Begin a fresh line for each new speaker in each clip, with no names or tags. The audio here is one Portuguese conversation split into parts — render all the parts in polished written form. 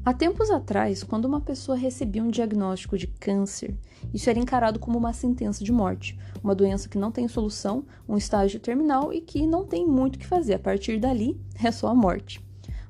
Há tempos atrás, quando uma pessoa recebia um diagnóstico de câncer, isso era encarado como uma sentença de morte, uma doença que não tem solução, um estágio terminal e que não tem muito o que fazer. A partir dali, é só a morte.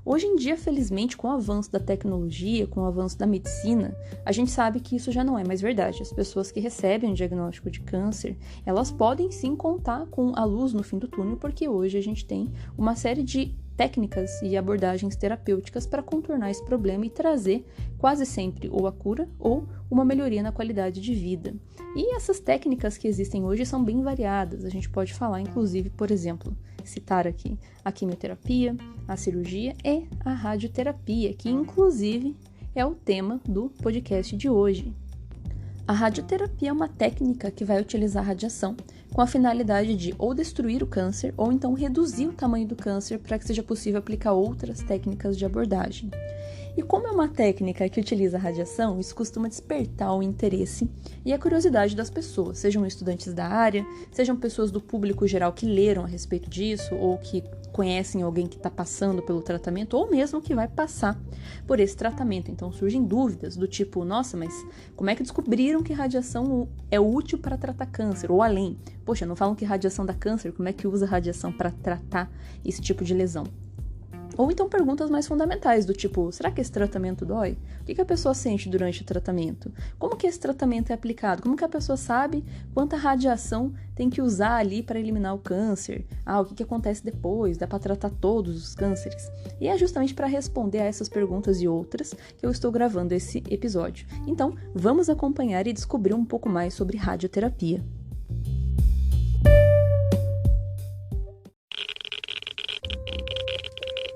Hoje em dia, felizmente, com o avanço da tecnologia, com o avanço da medicina, a gente sabe que isso já não é mais verdade. As pessoas que recebem um diagnóstico de câncer, elas podem sim contar com a luz no fim do túnel, porque hoje a gente tem uma série de técnicas e abordagens terapêuticas para contornar esse problema e trazer quase sempre ou a cura ou uma melhoria na qualidade de vida. E essas técnicas que existem hoje são bem variadas. A gente pode falar, inclusive, por exemplo, citar aqui a quimioterapia, a cirurgia e a radioterapia, que inclusive é o tema do podcast de hoje. A radioterapia é uma técnica que vai utilizar radiação com a finalidade de ou destruir o câncer ou então reduzir o tamanho do câncer para que seja possível aplicar outras técnicas de abordagem. E como é uma técnica que utiliza radiação, isso costuma despertar o interesse e a curiosidade das pessoas, sejam estudantes da área, sejam pessoas do público geral que leram a respeito disso ou que conhecem alguém que está passando pelo tratamento ou mesmo que vai passar por esse tratamento. Então surgem dúvidas do tipo, nossa, mas como é que descobriram que radiação é útil para tratar câncer ou além? Poxa, não falam que radiação dá câncer, como é que usa radiação para tratar esse tipo de lesão? Ou então perguntas mais fundamentais, do tipo, será que esse tratamento dói? O que a pessoa sente durante o tratamento? Como que esse tratamento é aplicado? Como que a pessoa sabe quanta radiação tem que usar ali para eliminar o câncer? O que acontece depois? Dá para tratar todos os cânceres? E é justamente para responder a essas perguntas e outras que eu estou gravando esse episódio. Então, vamos acompanhar e descobrir um pouco mais sobre radioterapia.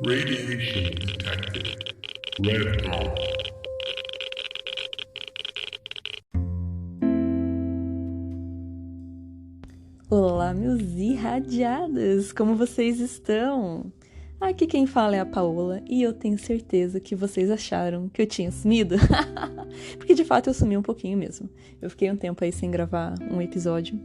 Radiation detected. Red dot.
Olá, meus irradiados! Como vocês estão? Aqui quem fala é a Paola e eu tenho certeza que vocês acharam que eu tinha sumido. Porque de fato eu sumi um pouquinho mesmo. Eu fiquei um tempo aí sem gravar um episódio.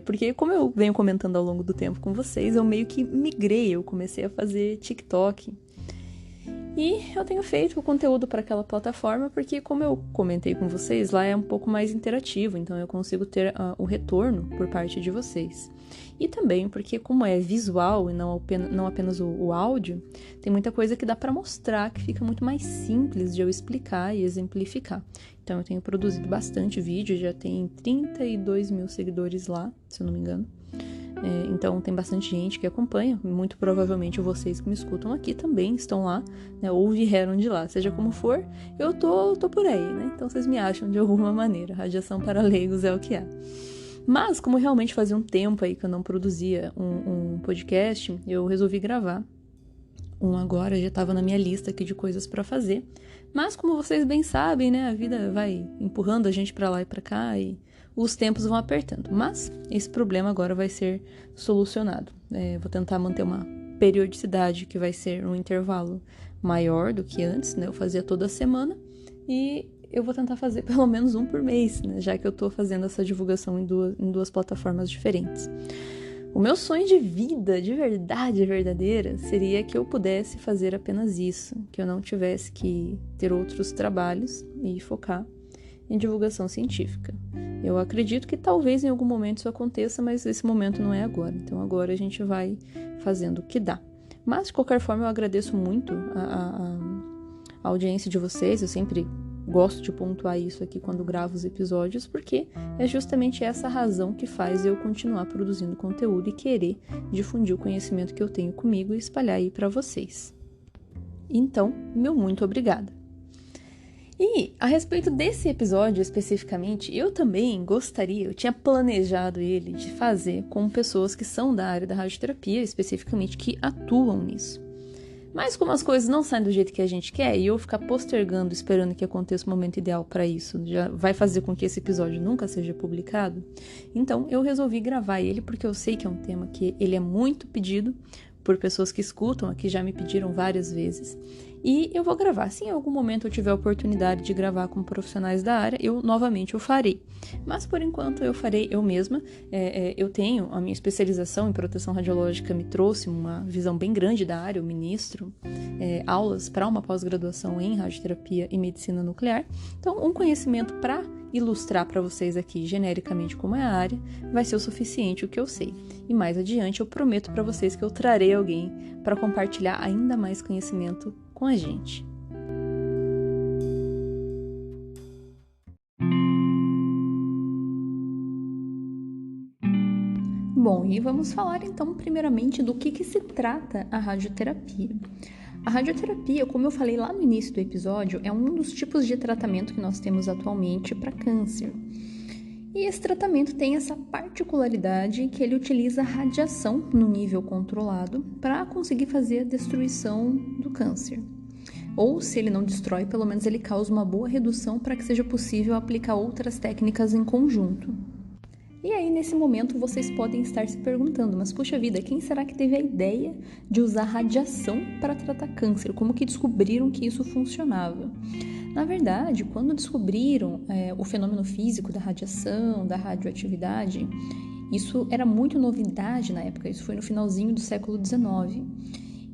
Porque como eu venho comentando ao longo do tempo com vocês, eu meio que migrei, eu comecei a fazer TikTok. E eu tenho feito o conteúdo para aquela plataforma porque, como eu comentei com vocês, lá é um pouco mais interativo, então eu consigo ter o retorno por parte de vocês. E também porque, como é visual e não apenas o áudio, tem muita coisa que dá para mostrar, que fica muito mais simples de eu explicar e exemplificar. Então eu tenho produzido bastante vídeo, já tem 32 mil seguidores lá, se eu não me engano. Então tem bastante gente que acompanha, muito provavelmente vocês que me escutam aqui também estão lá, né, ou vieram de lá, seja como for, eu tô por aí, né? Então vocês me acham de alguma maneira, radiação para leigos é o que é. Mas como realmente fazia um tempo aí que eu não produzia um podcast, eu resolvi gravar um agora, já estava na minha lista aqui de coisas para fazer, mas como vocês bem sabem, né, a vida vai empurrando a gente para lá e para cá e os tempos vão apertando, mas esse problema agora vai ser solucionado. Vou tentar manter uma periodicidade que vai ser um intervalo maior do que antes, né? Eu fazia toda semana e eu vou tentar fazer pelo menos um por mês, né? Já que eu estou fazendo essa divulgação em duas plataformas diferentes. O meu sonho de vida, de verdade verdadeira, seria que eu pudesse fazer apenas isso, que eu não tivesse que ter outros trabalhos e focar em divulgação científica. Eu acredito que talvez em algum momento isso aconteça, mas esse momento não é agora. Então agora a gente vai fazendo o que dá. Mas de qualquer forma eu agradeço muito a audiência de vocês. Eu sempre gosto de pontuar isso aqui quando gravo os episódios, porque é justamente essa razão que faz eu continuar produzindo conteúdo e querer difundir o conhecimento que eu tenho comigo e espalhar aí para vocês. Então, meu muito obrigada. E a respeito desse episódio especificamente, eu também eu tinha planejado ele de fazer com pessoas que são da área da radioterapia, especificamente que atuam nisso. Mas como as coisas não saem do jeito que a gente quer, e eu ficar postergando, esperando que aconteça o momento ideal para isso, já vai fazer com que esse episódio nunca seja publicado, então eu resolvi gravar ele porque eu sei que é um tema que ele é muito pedido por pessoas que escutam, aqui já me pediram várias vezes, E eu vou gravar. Se em algum momento eu tiver a oportunidade de gravar com profissionais da área, eu farei. Mas por enquanto eu farei eu mesma. Eu tenho a minha especialização em proteção radiológica, me trouxe uma visão bem grande da área. Eu ministro aulas para uma pós-graduação em radioterapia e medicina nuclear. Então, um conhecimento para ilustrar para vocês aqui genericamente como é a área vai ser o suficiente o que eu sei. E mais adiante eu prometo para vocês que eu trarei alguém para compartilhar ainda mais conhecimento com a gente. Bom, e vamos falar então primeiramente do que se trata a radioterapia. A radioterapia, como eu falei lá no início do episódio, é um dos tipos de tratamento que nós temos atualmente para câncer. E esse tratamento tem essa particularidade que ele utiliza radiação no nível controlado para conseguir fazer a destruição do câncer. Ou, se ele não destrói, pelo menos ele causa uma boa redução para que seja possível aplicar outras técnicas em conjunto. E aí, nesse momento, vocês podem estar se perguntando, mas puxa vida, quem será que teve a ideia de usar radiação para tratar câncer? Como que descobriram que isso funcionava? Na verdade, quando descobriram o fenômeno físico da radiação, da radioatividade, isso era muito novidade na época, isso foi no finalzinho do século XIX.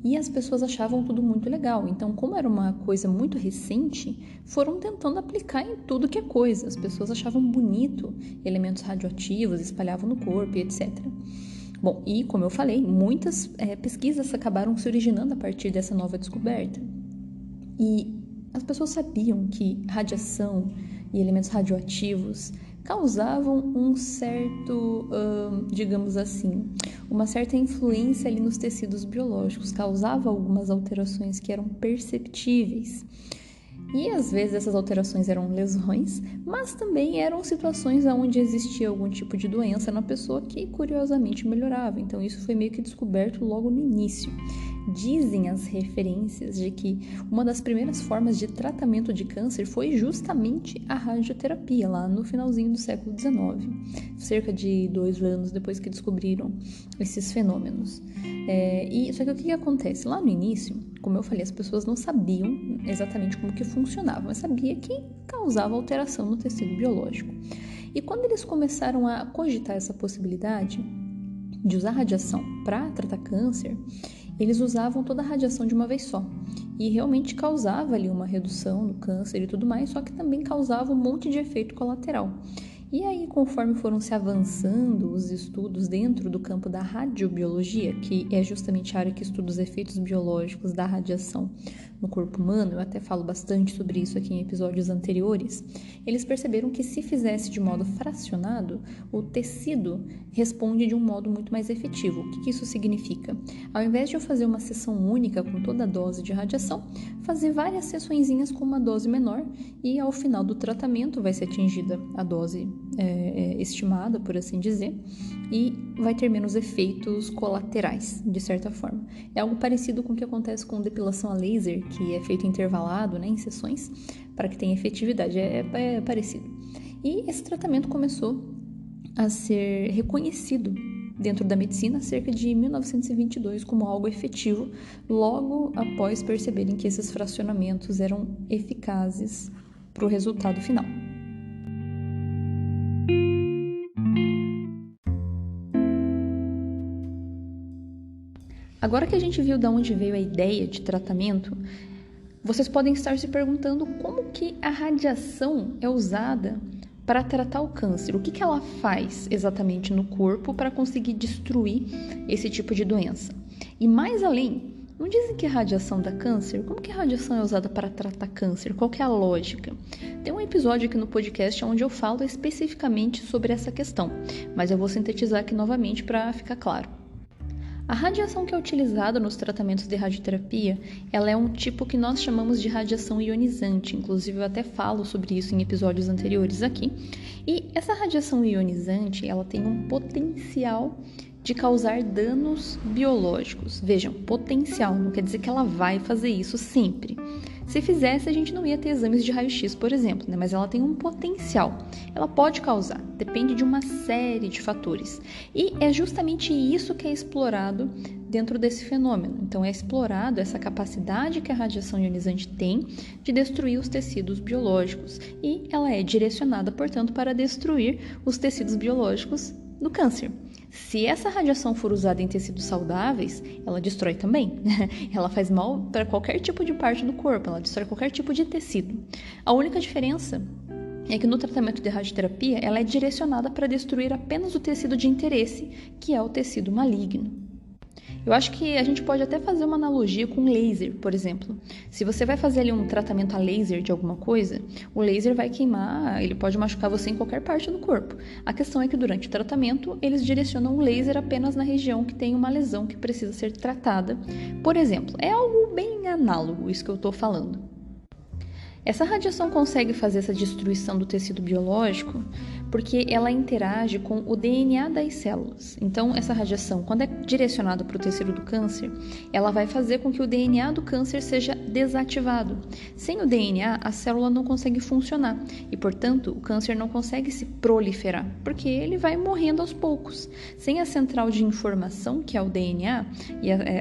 E as pessoas achavam tudo muito legal. Então, como era uma coisa muito recente, foram tentando aplicar em tudo que é coisa. As pessoas achavam bonito elementos radioativos, espalhavam no corpo e etc. Bom, e como eu falei, muitas pesquisas acabaram se originando a partir dessa nova descoberta. E as pessoas sabiam que radiação e elementos radioativos causavam um certo, digamos assim, uma certa influência ali nos tecidos biológicos, causava algumas alterações que eram perceptíveis. E às vezes essas alterações eram lesões, mas também eram situações onde existia algum tipo de doença na pessoa que curiosamente melhorava. Então isso foi meio que descoberto logo no início. Dizem as referências de que uma das primeiras formas de tratamento de câncer foi justamente a radioterapia, lá no finalzinho do século XIX, cerca de 2 anos depois que descobriram esses fenômenos. Só que o que acontece? Lá no início, como eu falei, as pessoas não sabiam exatamente como que funcionava, mas sabia que causava alteração no tecido biológico. E quando eles começaram a cogitar essa possibilidade de usar radiação para tratar câncer, eles usavam toda a radiação de uma vez só. E realmente causava ali uma redução do câncer e tudo mais, só que também causava um monte de efeito colateral. E aí, conforme foram se avançando os estudos dentro do campo da radiobiologia, que é justamente a área que estuda os efeitos biológicos da radiação no corpo humano, eu até falo bastante sobre isso aqui em episódios anteriores, eles perceberam que se fizesse de modo fracionado, o tecido responde de um modo muito mais efetivo. O que isso significa? Ao invés de eu fazer uma sessão única com toda a dose de radiação, fazer várias sessõezinhas com uma dose menor e ao final do tratamento vai ser atingida a dose estimada, por assim dizer, e vai ter menos efeitos colaterais, de certa forma. É algo parecido com o que acontece com depilação a laser, que é feito intervalado, em sessões, para que tenha efetividade. É parecido. E esse tratamento começou a ser reconhecido dentro da medicina cerca de 1922 como algo efetivo, logo após perceberem que esses fracionamentos eram eficazes para o resultado final. Agora que a gente viu de onde veio a ideia de tratamento, vocês podem estar se perguntando como que a radiação é usada para tratar o câncer. O que ela faz exatamente no corpo para conseguir destruir esse tipo de doença? E mais além, não dizem que a radiação dá câncer? Como que a radiação é usada para tratar câncer? Qual que é a lógica? Tem um episódio aqui no podcast onde eu falo especificamente sobre essa questão, mas eu vou sintetizar aqui novamente para ficar claro. A radiação que é utilizada nos tratamentos de radioterapia, ela é um tipo que nós chamamos de radiação ionizante, inclusive eu até falo sobre isso em episódios anteriores aqui. E essa radiação ionizante, ela tem um potencial de causar danos biológicos. Vejam, potencial, não quer dizer que ela vai fazer isso sempre. Se fizesse, a gente não ia ter exames de raio-x, por exemplo, mas ela tem um potencial. Ela pode causar, depende de uma série de fatores. E é justamente isso que é explorado dentro desse fenômeno. Então, é explorado essa capacidade que a radiação ionizante tem de destruir os tecidos biológicos e ela é direcionada, portanto, para destruir os tecidos biológicos do câncer. Se essa radiação for usada em tecidos saudáveis, ela destrói também. Ela faz mal para qualquer tipo de parte do corpo, ela destrói qualquer tipo de tecido. A única diferença é que no tratamento de radioterapia, ela é direcionada para destruir apenas o tecido de interesse, que é o tecido maligno. Eu acho que a gente pode até fazer uma analogia com laser, por exemplo. Se você vai fazer ali um tratamento a laser de alguma coisa, o laser vai queimar, ele pode machucar você em qualquer parte do corpo. A questão é que durante o tratamento, eles direcionam o laser apenas na região que tem uma lesão que precisa ser tratada. Por exemplo, é algo bem análogo isso que eu estou falando. Essa radiação consegue fazer essa destruição do tecido biológico porque ela interage com o DNA das células. Então, essa radiação, quando é direcionada para o tecido do câncer, ela vai fazer com que o DNA do câncer seja desativado. Sem o DNA, a célula não consegue funcionar e, portanto, o câncer não consegue se proliferar, porque ele vai morrendo aos poucos. Sem a central de informação, que é o DNA,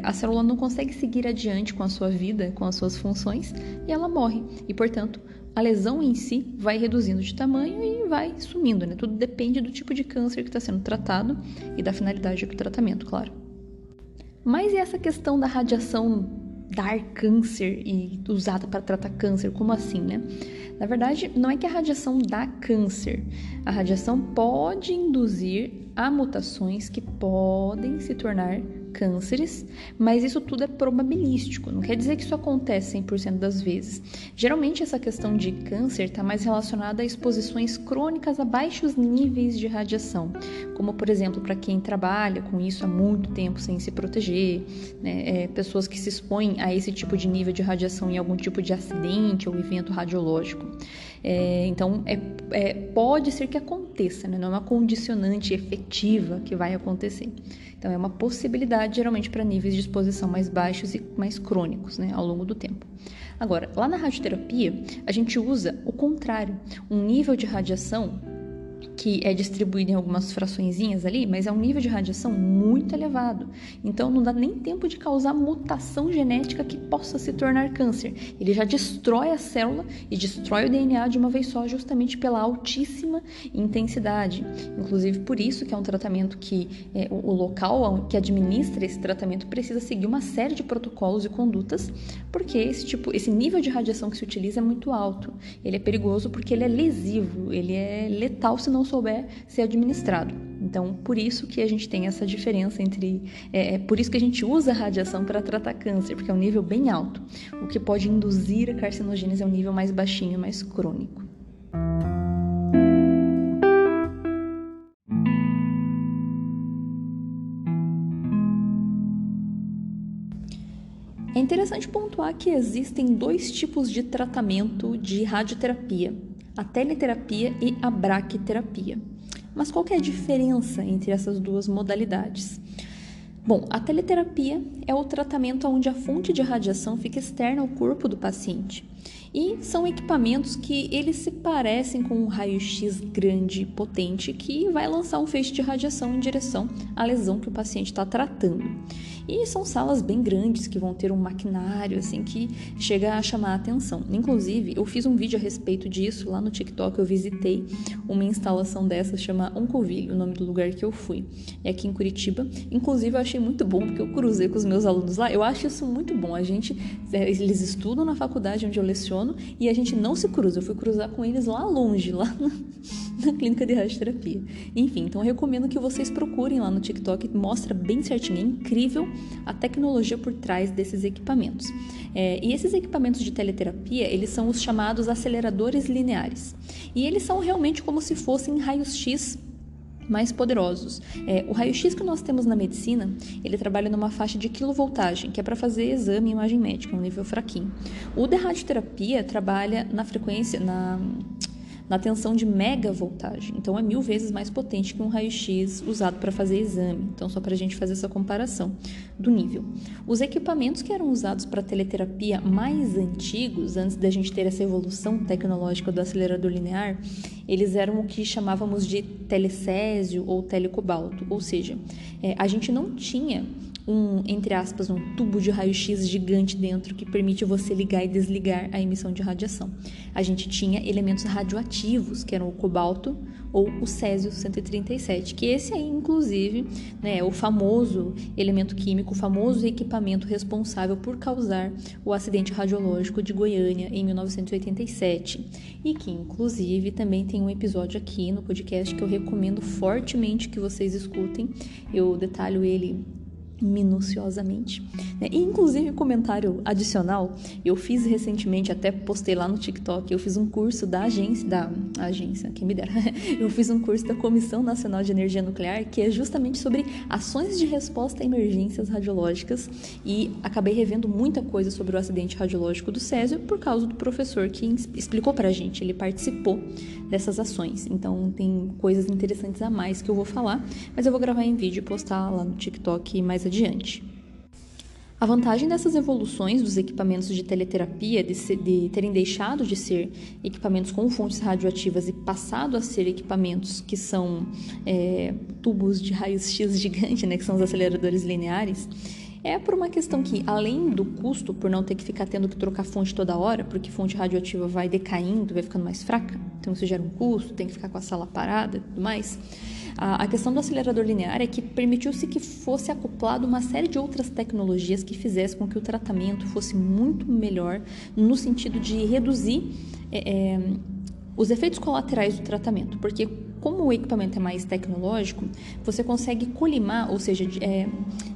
a célula não consegue seguir adiante com a sua vida, com as suas funções, e ela morre. E, portanto, a lesão em si vai reduzindo de tamanho e vai sumindo, né? Tudo depende do tipo de câncer que está sendo tratado e da finalidade do tratamento, claro. Mas e essa questão da radiação dar câncer e usada para tratar câncer? Como assim, né? Na verdade, não é que a radiação dá câncer. A radiação pode induzir a mutações que podem se tornar cânceres, mas isso tudo é probabilístico, não quer dizer que isso acontece 100% das vezes. Geralmente essa questão de câncer está mais relacionada a exposições crônicas a baixos níveis de radiação, como por exemplo para quem trabalha com isso há muito tempo sem se proteger, né? Pessoas que se expõem a esse tipo de nível de radiação em algum tipo de acidente ou evento radiológico. Então pode ser que aconteça, né? Não é uma condicionante efetiva que vai acontecer. Então, é uma possibilidade, geralmente, para níveis de exposição mais baixos e mais crônicos, né, ao longo do tempo. Agora, lá na radioterapia, a gente usa o contrário, um nível de radiação que é distribuído em algumas fraçõezinhas ali, mas é um nível de radiação muito elevado. Então, não dá nem tempo de causar mutação genética que possa se tornar câncer. Ele já destrói a célula e destrói o DNA de uma vez só, justamente pela altíssima intensidade. Inclusive, por isso que é um tratamento que o local que administra esse tratamento precisa seguir uma série de protocolos e condutas, porque esse nível de radiação que se utiliza é muito alto. Ele é perigoso porque ele é lesivo, ele é letal se não souber ser administrado. Então, por isso que a gente tem essa diferença entre... por isso que a gente usa a radiação para tratar câncer, porque é um nível bem alto. O que pode induzir a carcinogênese é um nível mais baixinho, mais crônico. É interessante pontuar que existem dois tipos de tratamento de radioterapia, a teleterapia e a braquiterapia. Mas qual que é a diferença entre essas duas modalidades? Bom, a teleterapia é o tratamento onde a fonte de radiação fica externa ao corpo do paciente. E são equipamentos que eles se parecem com um raio-x grande e potente que vai lançar um feixe de radiação em direção à lesão que o paciente está tratando. E são salas bem grandes que vão ter um maquinário assim que chega a chamar a atenção. Inclusive, eu fiz um vídeo a respeito disso lá no TikTok. Eu visitei uma instalação dessa, chama Oncoville, o nome do lugar que eu fui. É aqui em Curitiba. Inclusive, eu achei muito bom porque eu cruzei com os meus alunos lá. Eu acho isso muito bom. Eles estudam na faculdade onde eu leciono e a gente não se cruza. Eu fui cruzar com eles lá longe, lá na clínica de radioterapia. Enfim, então eu recomendo que vocês procurem lá no TikTok. Mostra bem certinho. É incrível a tecnologia por trás desses equipamentos. E esses equipamentos de teleterapia, eles são os chamados aceleradores lineares. E eles são realmente como se fossem raios-x mais poderosos. O raio-x que nós temos na medicina, ele trabalha numa faixa de quilovoltagem, que é para fazer exame e imagem médica, um nível fraquinho. O de radioterapia trabalha na frequência, na tensão de megavoltagem, então é 1000 vezes mais potente que um raio-x usado para fazer exame. Então, só para a gente fazer essa comparação do nível. Os equipamentos que eram usados para teleterapia mais antigos, antes da gente ter essa evolução tecnológica do acelerador linear, eles eram o que chamávamos de telecésio ou telecobalto, ou seja, a gente não tinha entre aspas, um tubo de raio-x gigante dentro que permite você ligar e desligar a emissão de radiação. A gente tinha elementos radioativos, que eram o cobalto ou o césio-137, que esse aí, inclusive, né, é o famoso elemento químico, o famoso equipamento responsável por causar o acidente radiológico de Goiânia em 1987, e que, inclusive, também tem um episódio aqui no podcast que eu recomendo fortemente que vocês escutem. Eu detalho ele minuciosamente, né? E inclusive comentário adicional, eu fiz recentemente, até postei lá no TikTok, eu fiz um curso da agência, quem me dera, eu fiz um curso da Comissão Nacional de Energia Nuclear, que é justamente sobre ações de resposta a emergências radiológicas, e acabei revendo muita coisa sobre o acidente radiológico do Césio por causa do professor que explicou pra gente, ele participou dessas ações, então tem coisas interessantes a mais que eu vou falar, mas eu vou gravar em vídeo e postar lá no TikTok mais adiante. A vantagem dessas evoluções dos equipamentos de teleterapia, de terem deixado de ser equipamentos com fontes radioativas e passado a ser equipamentos que são tubos de raios-x gigante, né, que são os aceleradores lineares, é por uma questão que, além do custo, por não ter que ficar tendo que trocar fonte toda hora, porque fonte radioativa vai decaindo, vai ficando mais fraca, então isso gera um custo, tem que ficar com a sala parada e tudo mais. A questão do acelerador linear é que permitiu-se que fosse acoplado uma série de outras tecnologias que fizessem com que o tratamento fosse muito melhor no sentido de reduzir os efeitos colaterais do tratamento, porque como o equipamento é mais tecnológico, você consegue colimar, ou seja,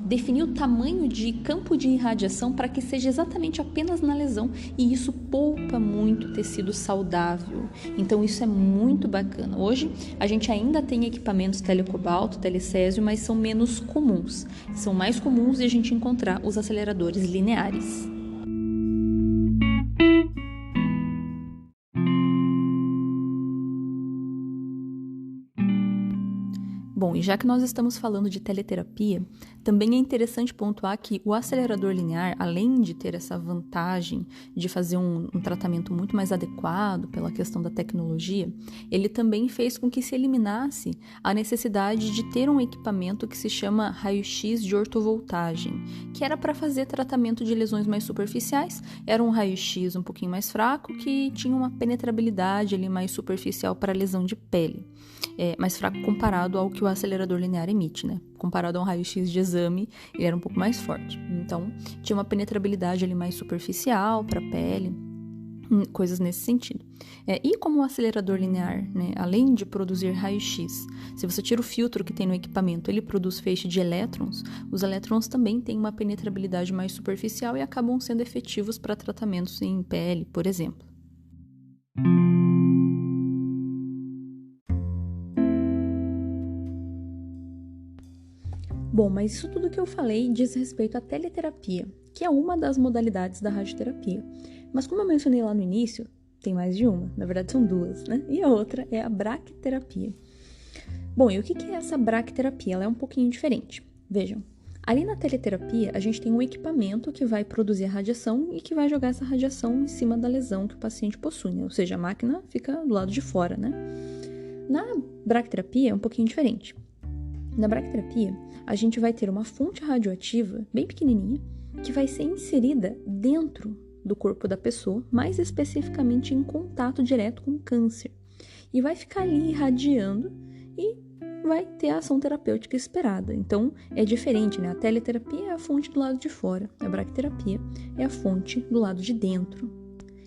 definir o tamanho de campo de irradiação para que seja exatamente apenas na lesão, e isso poupa muito tecido saudável. Então isso é muito bacana. Hoje a gente ainda tem equipamentos telecobalto, telecésio, mas são menos comuns. São mais comuns de a gente encontrar os aceleradores lineares. Bom, e já que nós estamos falando de teleterapia, também é interessante pontuar que o acelerador linear, além de ter essa vantagem de fazer um tratamento muito mais adequado pela questão da tecnologia, ele também fez com que se eliminasse a necessidade de ter um equipamento que se chama raio-x de ortovoltagem, que era para fazer tratamento de lesões mais superficiais. Era um raio-x um pouquinho mais fraco, que tinha uma penetrabilidade ali mais superficial para lesão de pele. Mais fraco comparado ao que o acelerador linear emite, né? Comparado a um raio-x de exame, ele era um pouco mais forte. Então, tinha uma penetrabilidade ali mais superficial para a pele, coisas nesse sentido. E como o acelerador linear, né, além de produzir raio-x, se você tira o filtro que tem no equipamento, ele produz feixe de elétrons, os elétrons também têm uma penetrabilidade mais superficial e acabam sendo efetivos para tratamentos em pele, por exemplo. Bom, mas isso tudo que eu falei diz respeito à teleterapia, que é uma das modalidades da radioterapia. Mas como eu mencionei lá no início, tem mais de uma, na verdade são duas, né? E a outra é a braquiterapia. Bom, e o que é essa braquiterapia? Ela é um pouquinho diferente. Vejam, ali na teleterapia a gente tem um equipamento que vai produzir a radiação e que vai jogar essa radiação em cima da lesão que o paciente possui, né? Ou seja, a máquina fica do lado de fora, né? Na braquiterapia é um pouquinho diferente. Na braquiterapia, a gente vai ter uma fonte radioativa bem pequenininha que vai ser inserida dentro do corpo da pessoa, mais especificamente em contato direto com o câncer. E vai ficar ali irradiando e vai ter a ação terapêutica esperada. Então, é diferente, né? A teleterapia é a fonte do lado de fora, a braquiterapia é a fonte do lado de dentro.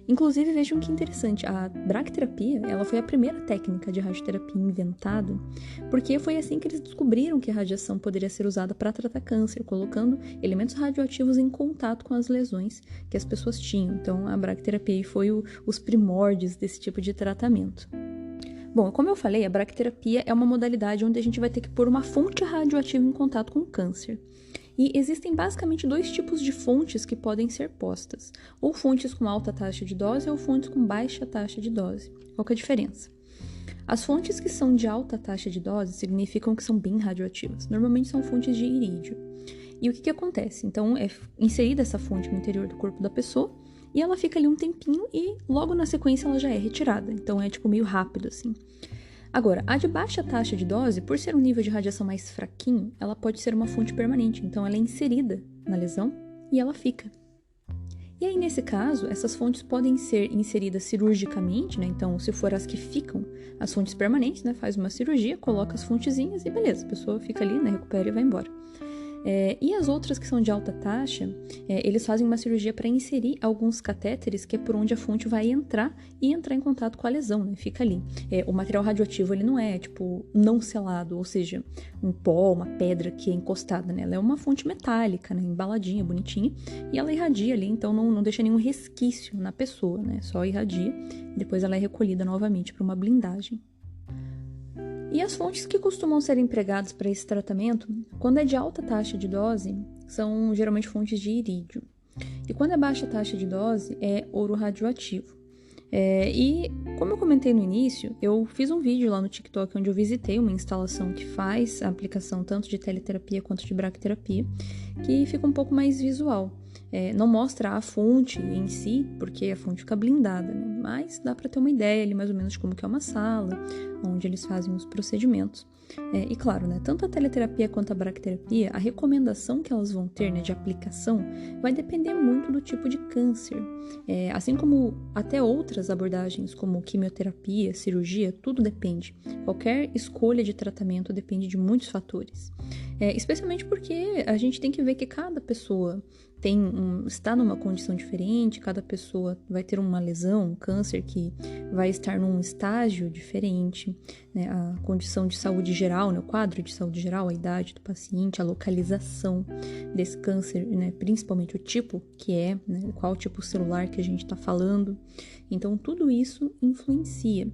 Inclusive, vejam que interessante, a braquiterapia, ela foi a primeira técnica de radioterapia inventada, porque foi assim que eles descobriram que a radiação poderia ser usada para tratar câncer, colocando elementos radioativos em contato com as lesões que as pessoas tinham. Então, a braquiterapia foi os primórdios desse tipo de tratamento. Bom, como eu falei, a braquiterapia é uma modalidade onde a gente vai ter que pôr uma fonte radioativa em contato com o câncer. E existem basicamente dois tipos de fontes que podem ser postas, ou fontes com alta taxa de dose ou fontes com baixa taxa de dose. Qual que é a diferença? As fontes que são de alta taxa de dose significam que são bem radioativas. Normalmente são fontes de irídio. E o que acontece? Então, é inserida essa fonte no interior do corpo da pessoa e ela fica ali um tempinho e logo na sequência ela já é retirada. Então, é tipo meio rápido assim. Agora, a de baixa taxa de dose, por ser um nível de radiação mais fraquinho, ela pode ser uma fonte permanente, então ela é inserida na lesão e ela fica. E aí, nesse caso, essas fontes podem ser inseridas cirurgicamente, né? Então, se for as que ficam, as fontes permanentes, né? Faz uma cirurgia, coloca as fontezinhas e beleza, a pessoa fica ali, né? Recupera e vai embora. E as outras que são de alta taxa, eles fazem uma cirurgia para inserir alguns catéteres, que é por onde a fonte vai entrar e entrar em contato com a lesão, né? Fica ali. O material radioativo, ele não é, não selado, ou seja, um pó, uma pedra que é encostada, né? Ela é uma fonte metálica, né? Embaladinha, bonitinha, e ela irradia ali, então não deixa nenhum resquício na pessoa, né? Só irradia, depois ela é recolhida novamente para uma blindagem. E as fontes que costumam ser empregadas para esse tratamento, quando é de alta taxa de dose, são geralmente fontes de irídio. E quando é baixa taxa de dose, é ouro radioativo. E como eu comentei no início, eu fiz um vídeo lá no TikTok onde eu visitei uma instalação que faz a aplicação tanto de teleterapia quanto de braquiterapia, que fica um pouco mais visual. Não mostra a fonte em si, porque a fonte fica blindada, né? Mas dá para ter uma ideia ali mais ou menos de como que é uma sala, onde eles fazem os procedimentos. E claro, né, tanto a teleterapia quanto a braquiterapia, a recomendação que elas vão ter, né, de aplicação vai depender muito do tipo de câncer. Assim como até outras abordagens, como quimioterapia, cirurgia, tudo depende. Qualquer escolha de tratamento depende de muitos fatores. Especialmente porque a gente tem que ver que cada pessoa está numa condição diferente, cada pessoa vai ter uma lesão, um câncer que vai estar num estágio diferente, né? A condição de saúde geral, né? O quadro de saúde geral, a idade do paciente, a localização desse câncer, né? Principalmente o tipo que é, né? Qual tipo celular que a gente está falando. Então, tudo isso influencia.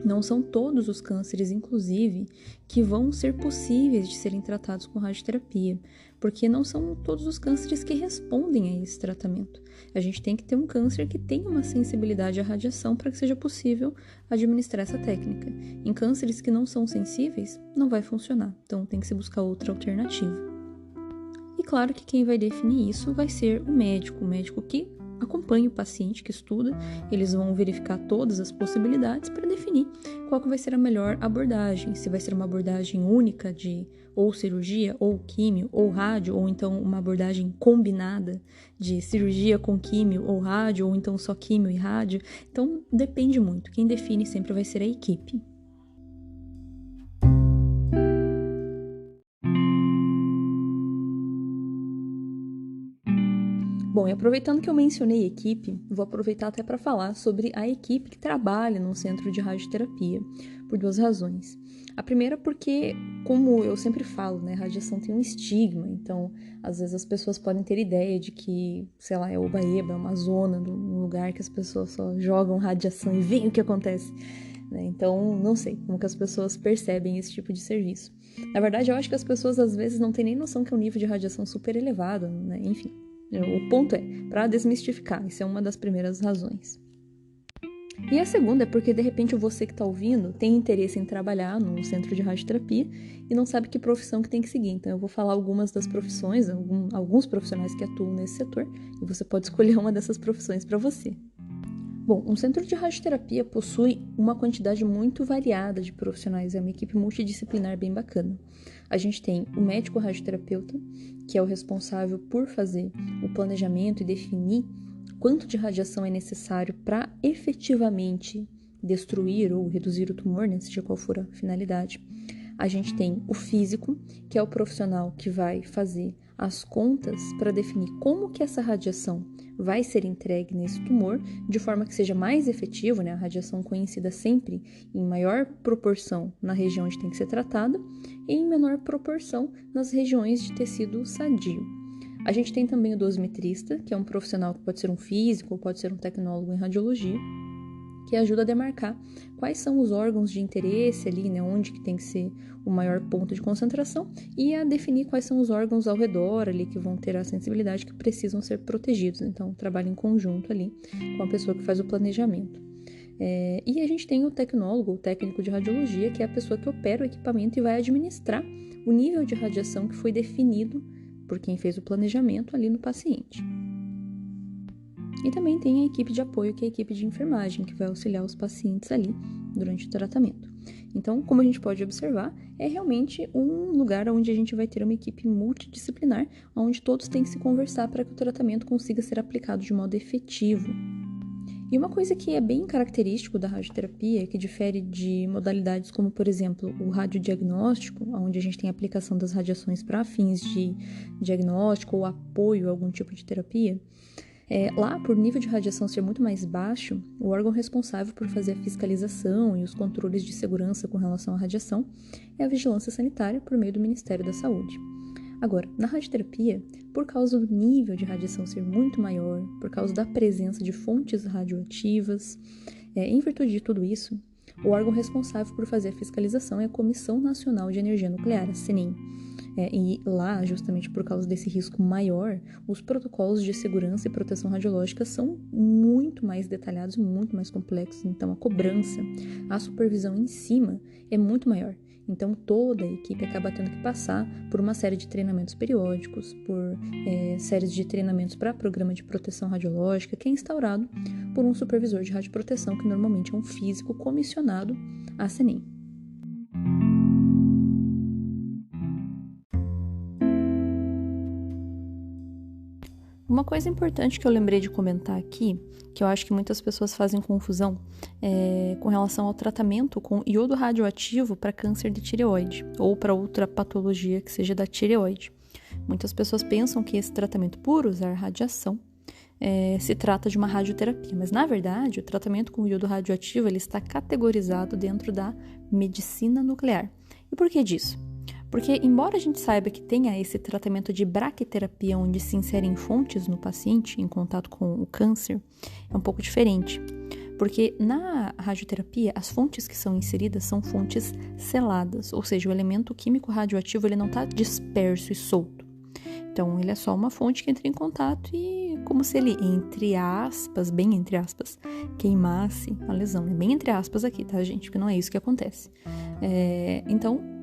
Não são todos os cânceres, inclusive, que vão ser possíveis de serem tratados com radioterapia, porque não são todos os cânceres que respondem a esse tratamento. A gente tem que ter um câncer que tenha uma sensibilidade à radiação para que seja possível administrar essa técnica. Em cânceres que não são sensíveis, não vai funcionar, então tem que se buscar outra alternativa. E claro que quem vai definir isso vai ser o médico que acompanha o paciente, que estuda, eles vão verificar todas as possibilidades para definir qual que vai ser a melhor abordagem, se vai ser uma abordagem única de ou cirurgia, ou químio, ou rádio, ou então uma abordagem combinada de cirurgia com químio ou rádio, ou então só químio e rádio. Então, depende muito. Quem define sempre vai ser a equipe. Bom, e aproveitando que eu mencionei equipe, vou aproveitar até para falar sobre a equipe que trabalha num centro de radioterapia, por duas razões. A primeira porque, como eu sempre falo, né, radiação tem um estigma, então às vezes as pessoas podem ter ideia de que, sei lá, é oba-eba, é uma zona, um lugar que as pessoas só jogam radiação e veem o que acontece. Então, não sei como que as pessoas percebem esse tipo de serviço. Na verdade, eu acho que as pessoas às vezes não têm nem noção que é um nível de radiação super elevado, né? Enfim. O ponto é, para desmistificar, isso é uma das primeiras razões. E a segunda é porque, de repente, você que está ouvindo tem interesse em trabalhar num centro de radioterapia e não sabe que profissão que tem que seguir. Então, eu vou falar algumas das profissões, alguns profissionais que atuam nesse setor, e você pode escolher uma dessas profissões para você. Bom, um centro de radioterapia possui uma quantidade muito variada de profissionais, é uma equipe multidisciplinar bem bacana. A gente tem o médico radioterapeuta, que é o responsável por fazer o planejamento e definir quanto de radiação é necessário para efetivamente destruir ou reduzir o tumor, né, seja qual for a finalidade. A gente tem o físico, que é o profissional que vai fazer as contas para definir como que essa radiação vai ser entregue nesse tumor, de forma que seja mais efetivo, né? A radiação coincida sempre em maior proporção na região onde tem que ser tratada e em menor proporção nas regiões de tecido sadio. A gente tem também o dosimetrista, que é um profissional que pode ser um físico ou pode ser um tecnólogo em radiologia, que ajuda a demarcar quais são os órgãos de interesse ali, né, onde que tem que ser o maior ponto de concentração e a definir quais são os órgãos ao redor ali que vão ter a sensibilidade que precisam ser protegidos. Então, trabalha em conjunto ali com a pessoa que faz o planejamento. E a gente tem o tecnólogo, o técnico de radiologia, que é a pessoa que opera o equipamento e vai administrar o nível de radiação que foi definido por quem fez o planejamento ali no paciente. E também tem a equipe de apoio, que é a equipe de enfermagem, que vai auxiliar os pacientes ali durante o tratamento. Então, como a gente pode observar, é realmente um lugar onde a gente vai ter uma equipe multidisciplinar, onde todos têm que se conversar para que o tratamento consiga ser aplicado de modo efetivo. E uma coisa que é bem característico da radioterapia, que difere de modalidades como, por exemplo, o radiodiagnóstico, onde a gente tem a aplicação das radiações para fins de diagnóstico ou apoio a algum tipo de terapia, lá, por nível de radiação ser muito mais baixo, o órgão responsável por fazer a fiscalização e os controles de segurança com relação à radiação é a vigilância sanitária por meio do Ministério da Saúde. Agora, na radioterapia, por causa do nível de radiação ser muito maior, por causa da presença de fontes radioativas, em virtude de tudo isso, o órgão responsável por fazer a fiscalização é a Comissão Nacional de Energia Nuclear, a CNEM. E lá, justamente por causa desse risco maior, os protocolos de segurança e proteção radiológica são muito mais detalhados e muito mais complexos. Então, a cobrança, a supervisão em cima é muito maior. Então, toda a equipe acaba tendo que passar por uma série de treinamentos periódicos, por séries de treinamentos para programa de proteção radiológica, que é instaurado por um supervisor de radioproteção, que normalmente é um físico comissionado à CNEM. Uma coisa importante que eu lembrei de comentar aqui, que eu acho que muitas pessoas fazem confusão, é com relação ao tratamento com iodo radioativo para câncer de tireoide ou para outra patologia que seja da tireoide. Muitas pessoas pensam que esse tratamento por usar radiação se trata de uma radioterapia, mas na verdade o tratamento com iodo radioativo ele está categorizado dentro da medicina nuclear. E por que disso? Porque, embora a gente saiba que tenha esse tratamento de braquiterapia, onde se inserem fontes no paciente em contato com o câncer, é um pouco diferente. Porque na radioterapia, as fontes que são inseridas são fontes seladas, ou seja, o elemento químico radioativo ele não está disperso e solto. Então, ele é só uma fonte que entra em contato e como se ele, entre aspas, bem entre aspas, queimasse a lesão. É bem entre aspas aqui, tá, gente? Porque não é isso que acontece. Então,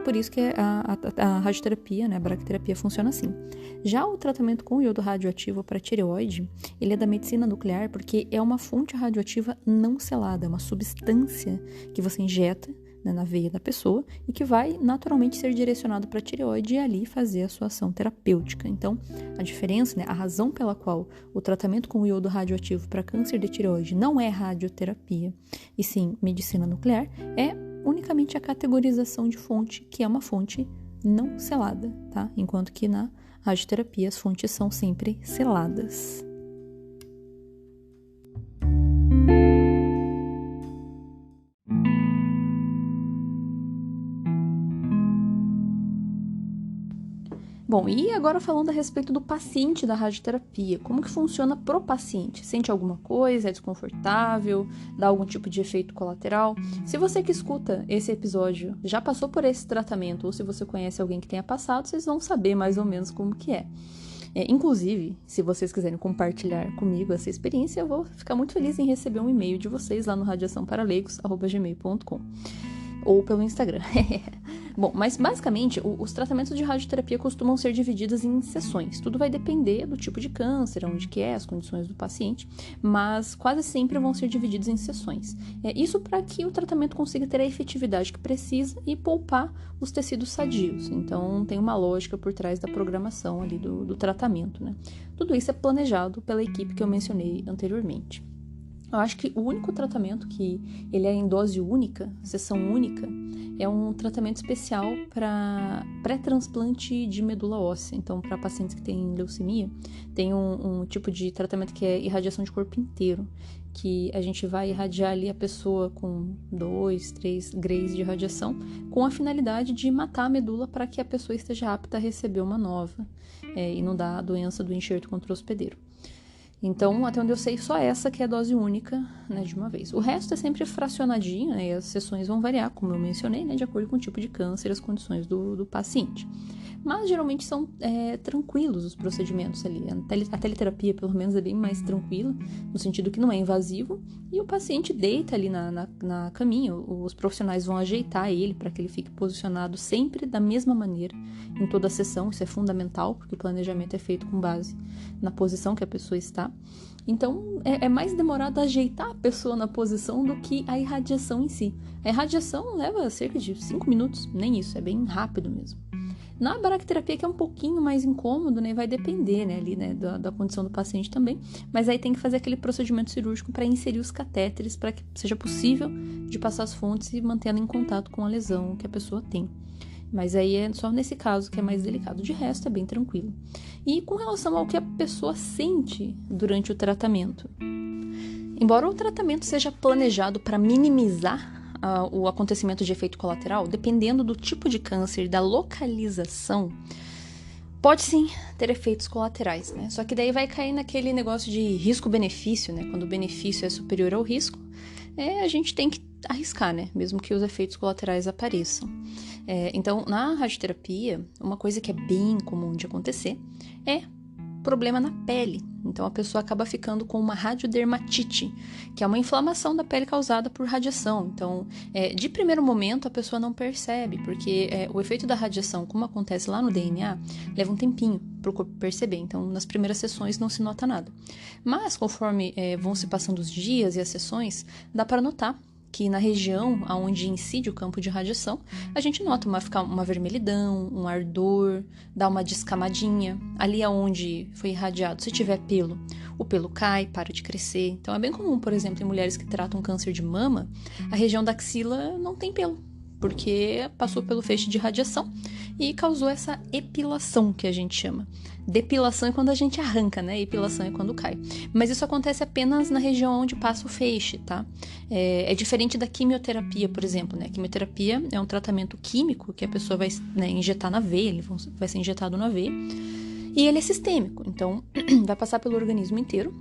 por isso que a radioterapia, né, a braquiterapia funciona assim. Já o tratamento com iodo radioativo para tireoide, ele é da medicina nuclear porque é uma fonte radioativa não selada, é uma substância que você injeta, né, na veia da pessoa e que vai naturalmente ser direcionado para a tireoide e ali fazer a sua ação terapêutica. Então, a diferença, né, a razão pela qual o tratamento com iodo radioativo para câncer de tireoide não é radioterapia e sim medicina nuclear é unicamente a categorização de fonte, que é uma fonte não selada, tá? Enquanto que na radioterapia as fontes são sempre seladas. Bom, e agora falando a respeito do paciente da radioterapia, como que funciona pro paciente? Sente alguma coisa? É desconfortável? Dá algum tipo de efeito colateral? Se você que escuta esse episódio já passou por esse tratamento, ou se você conhece alguém que tenha passado, vocês vão saber mais ou menos como que é. Inclusive, se vocês quiserem compartilhar comigo essa experiência, eu vou ficar muito feliz em receber um e-mail de vocês lá no radiaçãoparaleigos@gmail.com ou pelo Instagram. Bom, mas basicamente os tratamentos de radioterapia costumam ser divididos em sessões. Tudo vai depender do tipo de câncer, onde que é, as condições do paciente, mas quase sempre vão ser divididos em sessões. Isso para que o tratamento consiga ter a efetividade que precisa e poupar os tecidos sadios. Então tem uma lógica por trás da programação ali do tratamento, né? Tudo isso é planejado pela equipe que eu mencionei anteriormente. Eu acho que o único tratamento que ele é em dose única, sessão única, é um tratamento especial para pré-transplante de medula óssea. Então, para pacientes que têm leucemia, tem um tipo de tratamento que é irradiação de corpo inteiro, que a gente vai irradiar ali a pessoa com 2, 3 grays de radiação, com a finalidade de matar a medula para que a pessoa esteja apta a receber uma nova e não dar a doença do enxerto contra o hospedeiro. Então, até onde eu sei, só essa que é a dose única, né, de uma vez. O resto é sempre fracionadinho, né, e as sessões vão variar, como eu mencionei, né, de acordo com o tipo de câncer e as condições do paciente. Mas, geralmente, são tranquilos os procedimentos ali. A teliterapia, pelo menos, é bem mais tranquila, no sentido que não é invasivo, e o paciente deita ali na caminha, os profissionais vão ajeitar ele para que ele fique posicionado sempre da mesma maneira em toda a sessão. Isso é fundamental, porque o planejamento é feito com base na posição que a pessoa está. tá? Então, é mais demorado ajeitar a pessoa na posição do que a irradiação em si. A irradiação leva cerca de 5 minutos, nem isso, é bem rápido mesmo. Na baracterapia, que é um pouquinho mais incômodo, né, vai depender, né, ali, né, da condição do paciente também, mas aí tem que fazer aquele procedimento cirúrgico para inserir os catéteres para que seja possível de passar as fontes e manter ela em contato com a lesão que a pessoa tem. Mas aí é só nesse caso que é mais delicado. De resto, é bem tranquilo. E com relação ao que a pessoa sente durante o tratamento. Embora o tratamento seja planejado para minimizar o acontecimento de efeito colateral, dependendo do tipo de câncer e da localização, pode sim ter efeitos colaterais, né? Só que daí vai cair naquele negócio de risco-benefício, né? Quando o benefício é superior ao risco, a gente tem que arriscar, né? Mesmo que os efeitos colaterais apareçam. Então, na radioterapia, uma coisa que é bem comum de acontecer é problema na pele. Então, a pessoa acaba ficando com uma radiodermatite, que é uma inflamação da pele causada por radiação. Então, de primeiro momento, a pessoa não percebe, porque o efeito da radiação, como acontece lá no DNA, leva um tempinho para o corpo perceber. Então, nas primeiras sessões não se nota nada. Mas, conforme vão se passando os dias e as sessões, dá para notar que na região onde incide o campo de radiação, a gente nota uma vermelhidão, um ardor, dá uma descamadinha. Ali onde foi irradiado, se tiver pelo, o pelo cai, para de crescer. Então é bem comum, por exemplo, em mulheres que tratam câncer de mama, a região da axila não tem pelo, porque passou pelo feixe de radiação e causou essa epilação, que a gente chama. Depilação é quando a gente arranca, né? Epilação é quando cai. Mas isso acontece apenas na região onde passa o feixe, tá? É diferente da quimioterapia, por exemplo, né? A quimioterapia é um tratamento químico que a pessoa vai, né, injetar na veia, ele vai ser injetado na veia, e ele é sistêmico, então vai passar pelo organismo inteiro.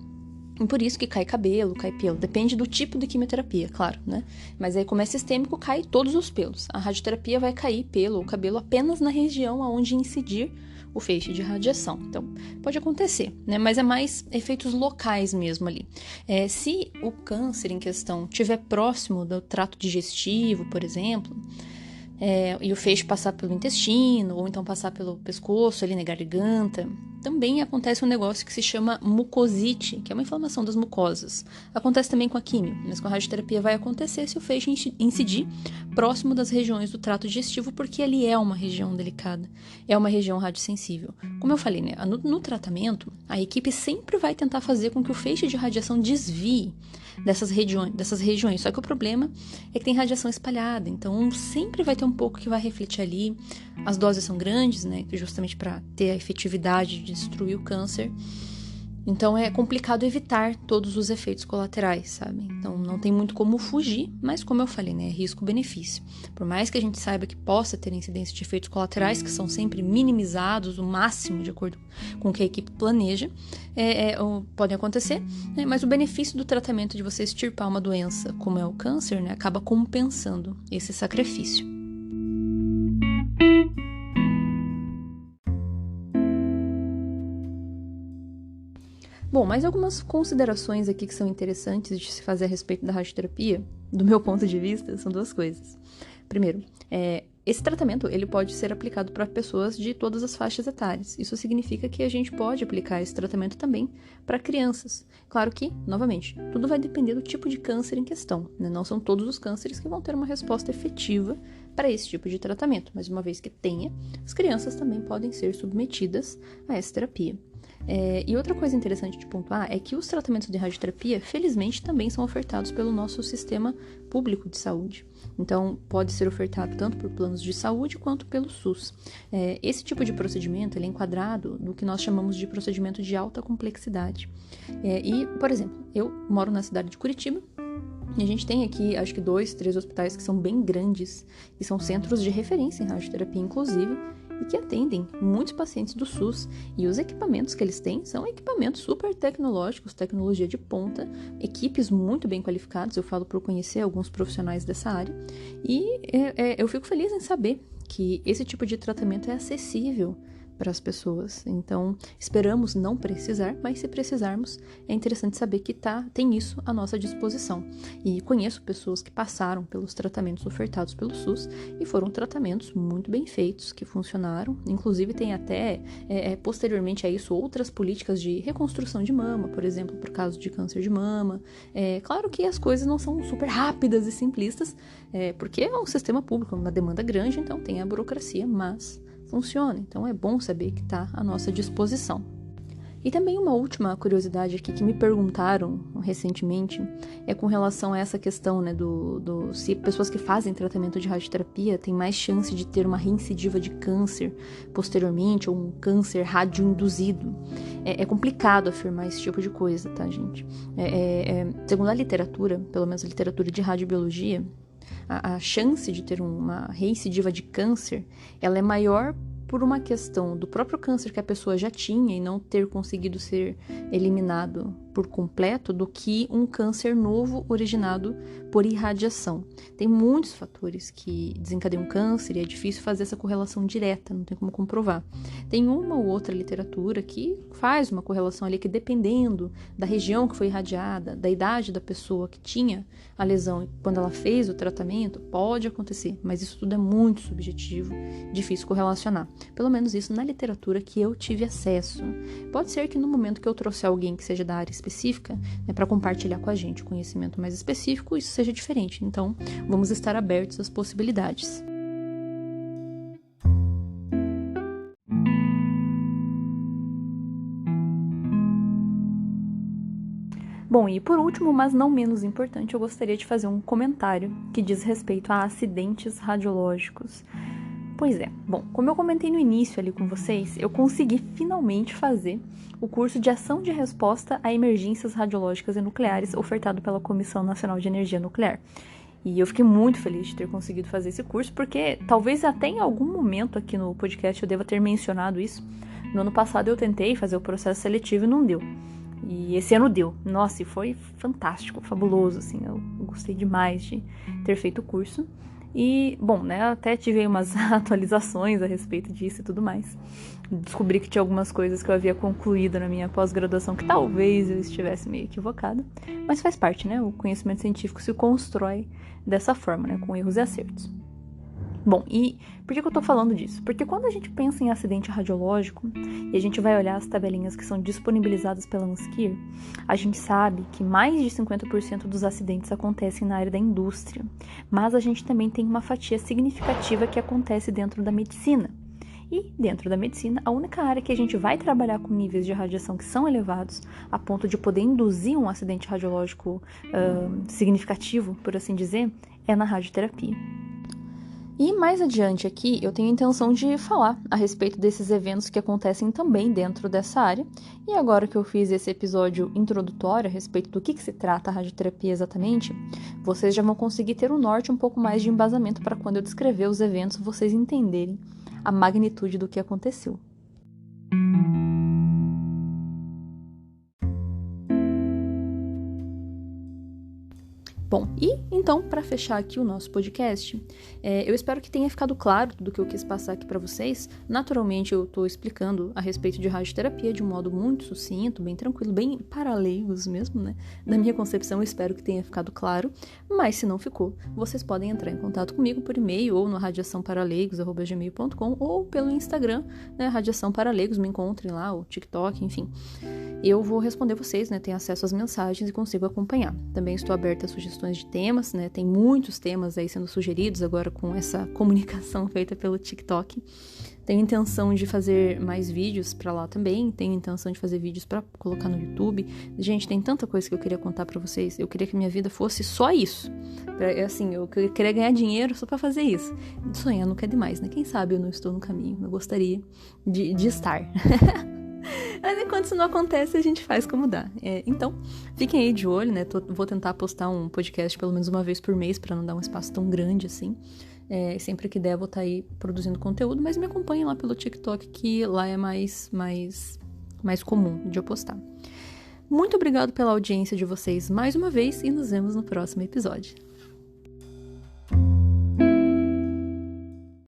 E por isso que cai cabelo, cai pelo. Depende do tipo de quimioterapia, claro, né? Mas aí, como é sistêmico, cai todos os pelos. A radioterapia vai cair pelo ou cabelo apenas na região onde incidir o feixe de radiação. Então, pode acontecer, né? Mas é mais efeitos locais mesmo ali. Se o câncer em questão estiver próximo do trato digestivo, por exemplo, e o feixe passar pelo intestino, ou então passar pelo pescoço, ali na garganta, também acontece um negócio que se chama mucosite, que é uma inflamação das mucosas. Acontece também com a quimio, mas com a radioterapia vai acontecer se o feixe incidir próximo das regiões do trato digestivo, porque ali é uma região delicada, é uma região radiosensível. Como eu falei, né, no tratamento, a equipe sempre vai tentar fazer com que o feixe de radiação desvie dessas regiões, só que o problema é que tem radiação espalhada, então sempre vai ter um pouco que vai refletir ali. As doses são grandes, né, justamente para ter a efetividade de destruir o câncer. Então é complicado evitar todos os efeitos colaterais, sabe? Então não tem muito como fugir, mas como eu falei, né, é risco-benefício. Por mais que a gente saiba que possa ter incidência de efeitos colaterais, que são sempre minimizados o máximo de acordo com o que a equipe planeja, podem acontecer, né, mas o benefício do tratamento de você extirpar uma doença, como é o câncer, né, acaba compensando esse sacrifício. Bom, mais algumas considerações aqui que são interessantes de se fazer a respeito da radioterapia, do meu ponto de vista, são duas coisas. Primeiro, esse tratamento ele pode ser aplicado para pessoas de todas as faixas etárias. Isso significa que a gente pode aplicar esse tratamento também para crianças. Claro que, novamente, tudo vai depender do tipo de câncer em questão, né? Não são todos os cânceres que vão ter uma resposta efetiva para esse tipo de tratamento, mas uma vez que tenha, as crianças também podem ser submetidas a essa terapia. E outra coisa interessante de pontuar é que os tratamentos de radioterapia, felizmente, também são ofertados pelo nosso sistema público de saúde. Então, pode ser ofertado tanto por planos de saúde quanto pelo SUS. Esse tipo de procedimento ele é enquadrado no que nós chamamos de procedimento de alta complexidade. Por exemplo, eu moro na cidade de Curitiba, e a gente tem aqui, acho que 2, 3 hospitais que são bem grandes e são centros de referência em radioterapia, inclusive, e que atendem muitos pacientes do SUS. E os equipamentos que eles têm são equipamentos super tecnológicos, tecnologia de ponta, equipes muito bem qualificadas. Eu falo por conhecer alguns profissionais dessa área. E eu fico feliz em saber que esse tipo de tratamento é acessível para as pessoas. Então, esperamos não precisar, mas se precisarmos, é interessante saber que tem isso à nossa disposição. E conheço pessoas que passaram pelos tratamentos ofertados pelo SUS e foram tratamentos muito bem feitos, que funcionaram. Inclusive, tem até, posteriormente a isso, outras políticas de reconstrução de mama, por exemplo, por caso de câncer de mama. Claro que as coisas não são super rápidas e simplistas, porque é um sistema público, uma demanda grande, então tem a burocracia, mas funciona. Então é bom saber que está à nossa disposição. E também uma última curiosidade aqui que me perguntaram recentemente é com relação a essa questão, né, se pessoas que fazem tratamento de radioterapia têm mais chance de ter uma reincidiva de câncer posteriormente, ou um câncer radioinduzido. É complicado afirmar esse tipo de coisa, tá, gente? Segundo a literatura, pelo menos a literatura de radiobiologia, a chance de ter uma reincidiva de câncer, ela é maior por uma questão do próprio câncer que a pessoa já tinha e não ter conseguido ser eliminado por completo, do que um câncer novo originado por irradiação. Tem muitos fatores que desencadeiam câncer e é difícil fazer essa correlação direta, não tem como comprovar. Tem uma ou outra literatura que faz uma correlação ali que, dependendo da região que foi irradiada, da idade da pessoa que tinha a lesão e quando ela fez o tratamento, pode acontecer, mas isso tudo é muito subjetivo, difícil correlacionar. Pelo menos isso na literatura que eu tive acesso. Pode ser que no momento que eu trouxer alguém que seja da área específica, né, para compartilhar com a gente o conhecimento mais específico, isso seja diferente. Então, vamos estar abertos às possibilidades. Bom, e por último, mas não menos importante, eu gostaria de fazer um comentário que diz respeito a acidentes radiológicos. Pois é, bom, como eu comentei no início ali com vocês, eu consegui finalmente fazer o curso de Ação de Resposta a Emergências Radiológicas e Nucleares ofertado pela Comissão Nacional de Energia Nuclear. E eu fiquei muito feliz de ter conseguido fazer esse curso, porque talvez até em algum momento aqui no podcast eu deva ter mencionado isso. No ano passado eu tentei fazer o processo seletivo e não deu. E esse ano deu. Nossa, e foi fantástico, fabuloso, assim, eu gostei demais de ter feito o curso. E, bom, né, até tive umas atualizações a respeito disso e tudo mais. Descobri que tinha algumas coisas que eu havia concluído na minha pós-graduação que talvez eu estivesse meio equivocada. Mas faz parte, né? O conhecimento científico se constrói dessa forma, né? Com erros e acertos. Bom, e por que eu tô falando disso? Porque quando a gente pensa em acidente radiológico e a gente vai olhar as tabelinhas que são disponibilizadas pela ANSCIR, a gente sabe que mais de 50% dos acidentes acontecem na área da indústria, mas a gente também tem uma fatia significativa que acontece dentro da medicina. E dentro da medicina, a única área que a gente vai trabalhar com níveis de radiação que são elevados, a ponto de poder induzir um acidente radiológico significativo, por assim dizer, é na radioterapia. E mais adiante aqui, eu tenho a intenção de falar a respeito desses eventos que acontecem também dentro dessa área. E agora que eu fiz esse episódio introdutório a respeito do que se trata a radioterapia exatamente, vocês já vão conseguir ter um norte, um pouco mais de embasamento para quando eu descrever os eventos, vocês entenderem a magnitude do que aconteceu. Bom, e então, para fechar aqui o nosso podcast, eu espero que tenha ficado claro tudo que eu quis passar aqui para vocês. Naturalmente, eu estou explicando a respeito de radioterapia de um modo muito sucinto, bem tranquilo, bem para leigos mesmo, né? Da minha concepção, eu espero que tenha ficado claro. Mas se não ficou, vocês podem entrar em contato comigo por e-mail ou no radiaçãoparalegos@gmail.com ou pelo Instagram, né? Radiação para Leigos, me encontrem lá, ou TikTok, enfim. Eu vou responder vocês, né? Tenho acesso às mensagens e consigo acompanhar. Também estou aberta a sugestões de temas, né? Tem muitos temas aí sendo sugeridos agora com essa comunicação feita pelo TikTok. Tenho intenção de fazer mais vídeos pra lá também. Tenho intenção de fazer vídeos pra colocar no YouTube. Gente, tem tanta coisa que eu queria contar pra vocês. Eu queria que minha vida fosse só isso. Assim, eu queria ganhar dinheiro só pra fazer isso. Sonhar nunca é demais, né? Quem sabe eu não estou no caminho. Eu gostaria de estar. Mas enquanto isso não acontece, a gente faz como dá. Então, fiquem aí de olho, né? Vou tentar postar um podcast pelo menos uma vez por mês pra não dar um espaço tão grande assim. Sempre que der, vou estar aí produzindo conteúdo, mas me acompanhem lá pelo TikTok, que lá é mais comum de eu postar. Muito obrigado pela audiência de vocês mais uma vez e nos vemos no próximo episódio.